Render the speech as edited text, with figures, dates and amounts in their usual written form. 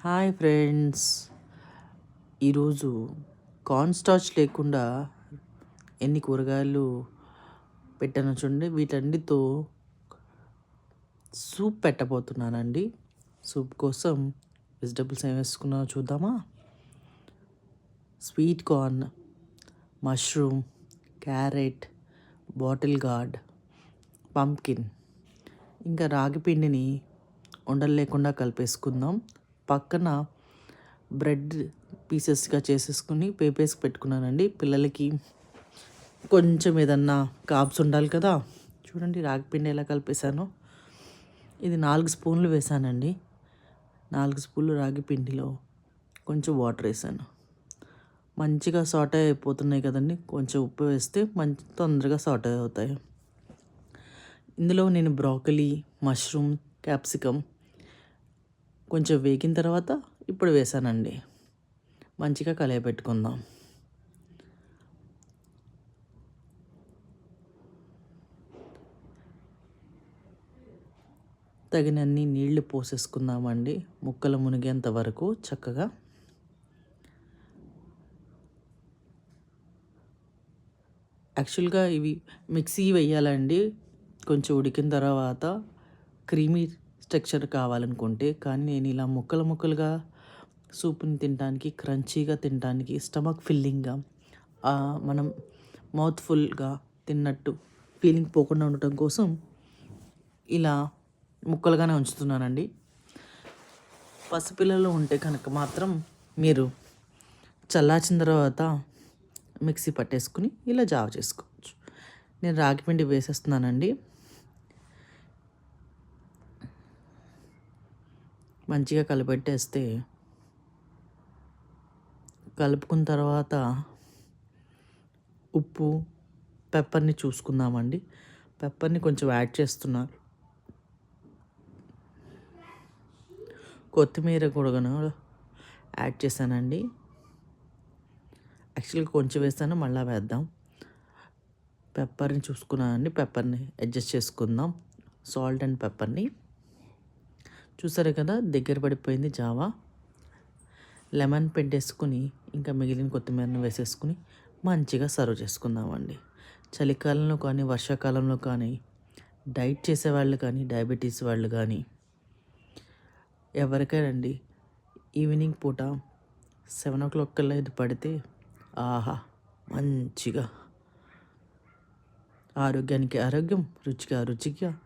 Hi friends, ఈరోజు corn starch లేకుండా ఎన్ని కూరగాయలు పెట్టానో చూడండి. వీటన్నిటితో సూప్ పెట్టబోతున్నానండి. సూప్ కోసం వెజిటబుల్స్ ఏం వేసుకున్నానో చూద్దామా. Sweet corn, mushroom, carrot, bottle gourd, pumpkin, ఇంకా రాగి పిండిని ఉండలు లేకుండా కలిపేసుకుందాం. పక్కన బ్రెడ్ పీసెస్గా చేసేసుకుని పేపేసి పెట్టుకున్నానండి. పిల్లలకి కొంచెం ఏదన్నా కార్బ్స్ ఉండాలి కదా. చూడండి రాగి పిండి ఎలా కలిపేసానో. ఇది 4 స్పూన్లు వేసానండి. 4 స్పూన్లు రాగి పిండిలో కొంచెం వాటర్ వేసాను. మంచిగా సాటే అయిపోతున్నాయి కదండి. కొంచెం ఉప్పు వేస్తే తొందరగా సాటే అవుతాయి. ఇందులో నేను బ్రాకలీ, మష్రూమ్, క్యాప్సికమ్ కొంచెం వేగిన తర్వాత ఇప్పుడు వేసానండి. మంచిగా కలియబెట్టుకుందాం. తగినన్ని నీళ్లు పోసేసుకుందామండి, ముక్కలు మునిగేంత వరకు చక్కగా. యాక్చువల్గా ఇవి మిక్సీ వేయాలండి కొంచెం ఉడికిన తర్వాత క్రీమీ టెక్స్చర్ కావాలనుకుంటే. కానీ నేను ఇలా ముక్కలు ముక్కలుగా సూప్ని తినడానికి, క్రంచీగా తినడానికి, స్టమక్ ఫిల్లింగ్గా, మనం మౌత్ ఫుల్గా తిన్నట్టు ఫీలింగ్ పోకుండా ఉండటం కోసం ఇలా ముక్కలుగానే ఉంచుతున్నానండి. పసిపిల్లలు ఉంటే కనుక మాత్రం మీరు చల్లార్చిన తర్వాత మిక్సీ పట్టేసుకుని ఇలా జావ చేసుకోవచ్చు. నేను రాగిపిండి వేసేస్తున్నానండి. మంచిగా కలిపెట్టేస్తే, కలుపుకున్న తర్వాత ఉప్పు, పెప్పర్ని చూసుకుందామండి. పెప్పర్ని కొంచెం యాడ్ చేస్తున్నాను. కొత్తిమీర కూడా యాడ్ చేశానండి. యాక్చువల్గా కొంచెం వేస్తాను, మళ్ళీ వేద్దాం. పెప్పర్ని చూసుకున్నానండి. పెప్పర్ని అడ్జస్ట్ చేసుకుందాం. సాల్ట్ అండ్ పెప్పర్ని చూసారు కదా, దగ్గర పడిపోయింది జావా. లెమన్ పిండేసుకుని ఇంకా మిగిలిన కొత్తిమీరని వేసేసుకుని మంచిగా సర్వ్ చేసుకుందామండి. చలికాలంలో కానీ, వర్షాకాలంలో కానీ, డైట్ చేసేవాళ్ళు కానీ, డయాబెటీస్ వాళ్ళు కానీ, ఎవరికైనా ఈవినింగ్ పూట 7 o'clock కల్లా ఇది పడితే ఆహా, మంచిగా ఆరోగ్యానికి ఆరోగ్యం, రుచిగా రుచిగా